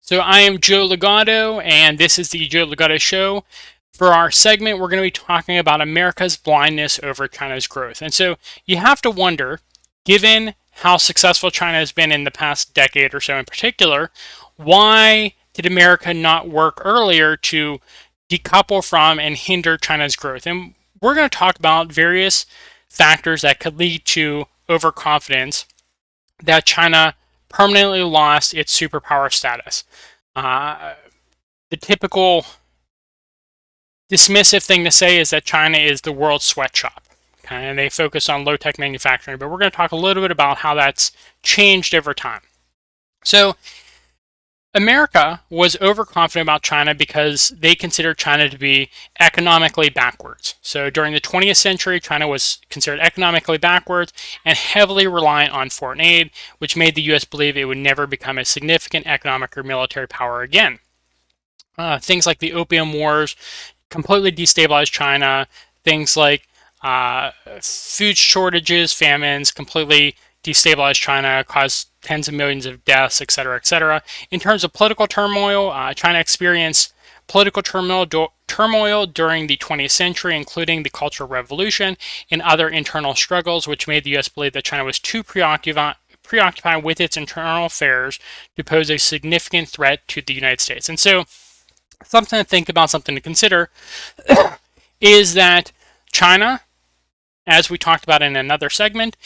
So I am Joe Legato, and this is the Joe Legato Show. For our segment, we're going to be talking about America's blindness over China's growth. And so you have to wonder, given how successful China has been in the past decade or so in particular, why did America not work earlier to decouple from and hinder China's growth? And we're going to talk about various factors that could lead to overconfidence that China permanently lost its superpower status. Uh, the typical dismissive thing to say is that China is the world's sweatshop, okay? And they focus on low-tech manufacturing. But we're going to talk a little bit about how that's changed over time. So America was overconfident about China because they considered China to be economically backwards. So during the 20th century, China was considered economically backwards and heavily reliant on foreign aid, which made the US believe it would never become a significant economic or military power again. Things like the Opium Wars completely destabilized China. Things like food shortages, famines completely destabilized China, caused tens of millions of deaths, etc., etc. In terms of political turmoil, China experienced political turmoil during the 20th century, including the Cultural Revolution and other internal struggles, which made the U.S. believe that China was too preoccupied with its internal affairs to pose a significant threat to the United States. And so, something to think about, something to consider, is that China, as we talked about in another segment,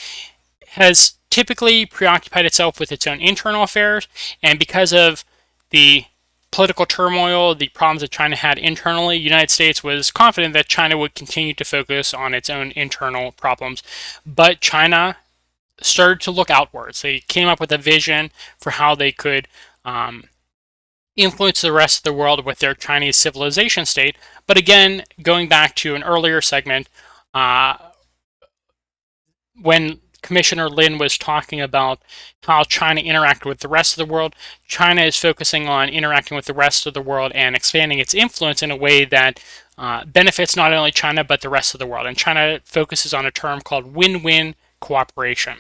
has typically preoccupied itself with its own internal affairs, and because of the political turmoil, the problems that China had internally, the United States was confident that China would continue to focus on its own internal problems. But China started to look outwards. They came up with a vision for how they could influence the rest of the world with their Chinese civilization state. But again, going back to an earlier segment, when Commissioner Lin was talking about how China interacted with the rest of the world, China is focusing on interacting with the rest of the world and expanding its influence in a way that benefits not only China but the rest of the world. And China focuses on a term called win-win cooperation.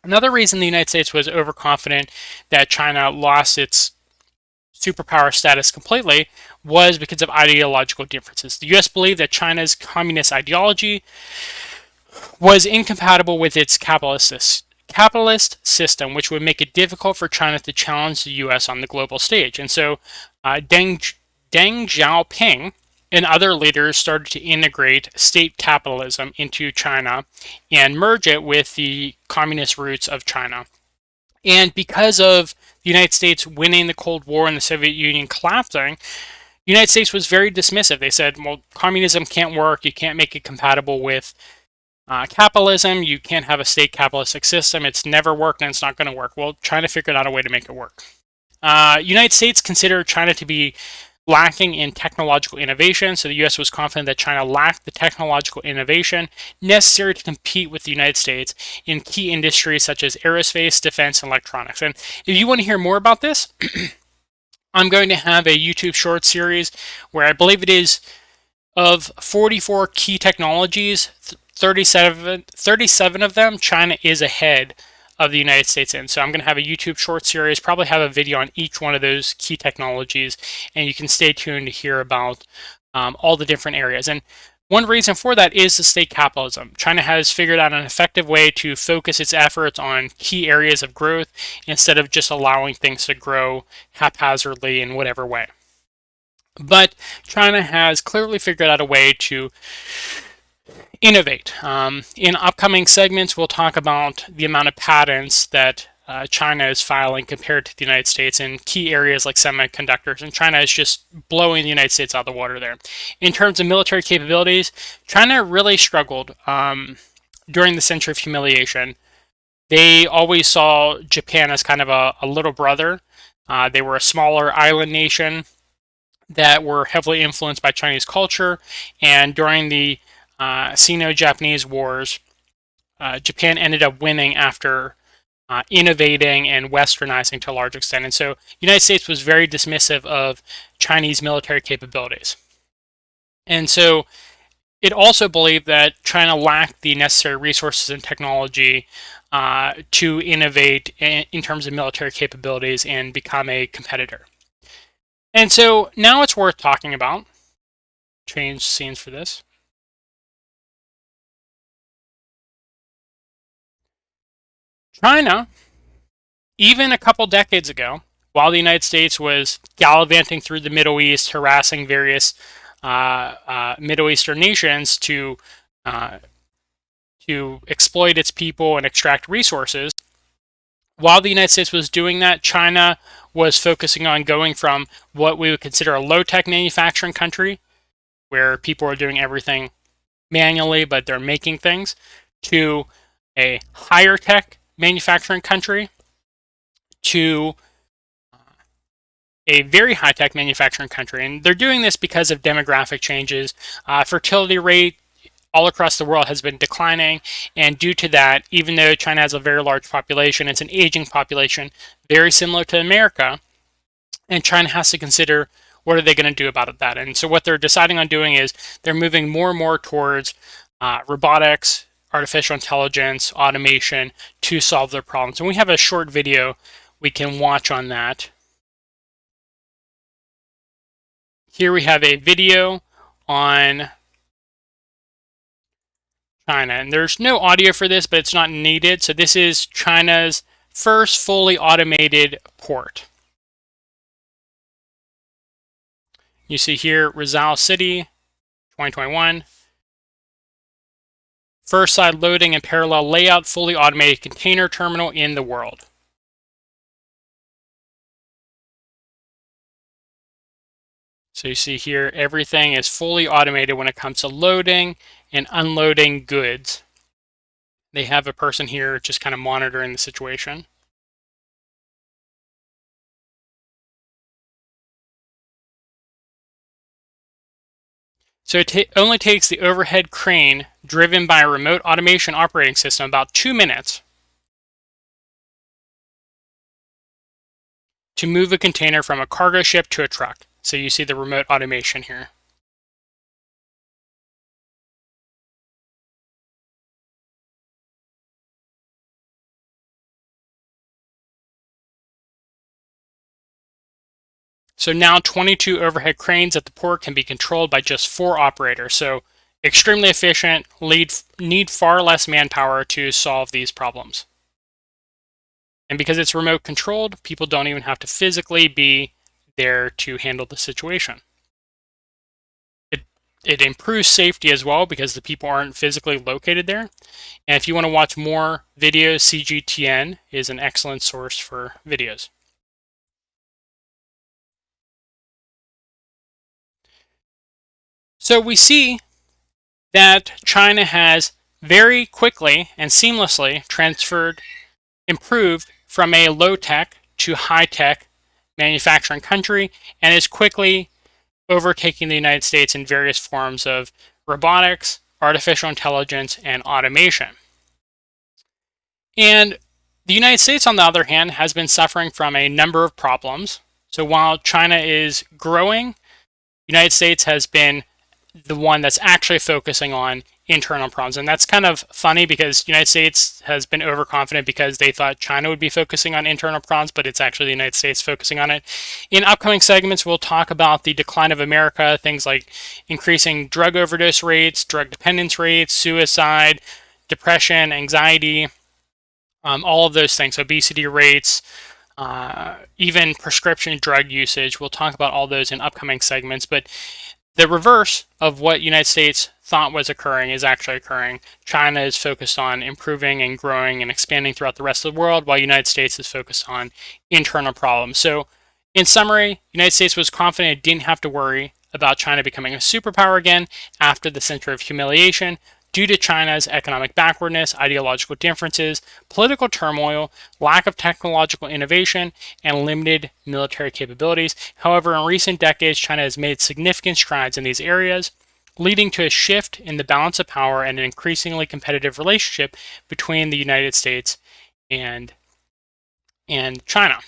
Another reason the United States was overconfident that China lost its superpower status completely was because of ideological differences. The US believed that China's communist ideology was incompatible with its capitalist system, which would make it difficult for China to challenge the US on the global stage. And so Deng Xiaoping and other leaders started to integrate state capitalism into China and merge it with the communist roots of China. And because of the United States winning the Cold War and the Soviet Union collapsing, the United States was very dismissive. They said, well, communism can't work. You can't make it compatible with capitalism. You can't have a state capitalistic system. It's never worked and it's not going to work. Well, China figured out a way to make it work. United States considered China to be lacking in technological innovation, so the U.S. was confident that China lacked the technological innovation necessary to compete with the United States in key industries such as aerospace, defense, and electronics. And if you want to hear more about this, I'm going to have a YouTube short series where I believe it is of 44 key technologies, 37 of them, China is ahead of the United States in. So I'm going to have a YouTube short series, probably have a video on each one of those key technologies, and you can stay tuned to hear about all the different areas. And one reason for that is the state capitalism. China has figured out an effective way to focus its efforts on key areas of growth instead of just allowing things to grow haphazardly in whatever way. But China has clearly figured out a way to innovate. In upcoming segments, we'll talk about the amount of patents that China is filing compared to the United States in key areas like semiconductors, and China is just blowing the United States out of the water there. In terms of military capabilities, China really struggled during the Century of Humiliation. They always saw Japan as kind of a little brother. They were a smaller island nation that were heavily influenced by Chinese culture, and during the Sino-Japanese Wars, Japan ended up winning after innovating and westernizing to a large extent. And so the United States was very dismissive of Chinese military capabilities. And so it also believed that China lacked the necessary resources and technology to innovate in terms of military capabilities and become a competitor. And so now it's worth talking about. Change scenes for this. China, even a couple decades ago, while the United States was gallivanting through the Middle East, harassing various Middle Eastern nations uh, to exploit its people and extract resources, while the United States was doing that, China was focusing on going from what we would consider a low-tech manufacturing country, where people are doing everything manually, but they're making things, to a higher tech manufacturing country, to a very high tech manufacturing country. And they're doing this because of demographic changes. Fertility rate all across the world has been declining. And due to that, even though China has a very large population, it's an aging population, very similar to America. And China has to consider what are they going to do about that. And so what they're deciding on doing is they're moving more and more towards robotics, artificial intelligence, automation to solve their problems. And we have a short video we can watch on that. Here we have a video on China. And there's no audio for this, but it's not needed. So this is China's first fully automated port. You see here, Rizal City, 2021. First side loading and parallel layout, fully automated container terminal in the world. So you see here, everything is fully automated when it comes to loading and unloading goods. They have a person here just kind of monitoring the situation. So it only takes the overhead crane driven by a remote automation operating system about 2 minutes to move a container from a cargo ship to a truck. So you see the remote automation here. So now 22 overhead cranes at the port can be controlled by just 4 operators. So extremely efficient, need far less manpower to solve these problems. And because it's remote controlled, people don't even have to physically be there to handle the situation. It improves safety as well because the people aren't physically located there. And if you want to watch more videos, CGTN is an excellent source for videos. So we see that China has very quickly and seamlessly improved from a low-tech to high-tech manufacturing country and is quickly overtaking the United States in various forms of robotics, artificial intelligence, and automation. And the United States, on the other hand, has been suffering from a number of problems. So while China is growing, the United States has been the one that's actually focusing on internal problems. And that's kind of funny because the United States has been overconfident because they thought China would be focusing on internal problems, but it's actually the United States focusing on it. In upcoming segments, we'll talk about the decline of America, things like increasing drug overdose rates, drug dependence rates, suicide, depression, anxiety, all of those things, obesity rates, even prescription drug usage. We'll talk about all those in upcoming segments, but the reverse of what United States thought was occurring is actually occurring. China is focused on improving and growing and expanding throughout the rest of the world, while United States is focused on internal problems. So, in summary, United States was confident it didn't have to worry about China becoming a superpower again after the century of humiliation due to China's economic backwardness, ideological differences, political turmoil, lack of technological innovation, and limited military capabilities. However, in recent decades, China has made significant strides in these areas, leading to a shift in the balance of power and an increasingly competitive relationship between the United States and China.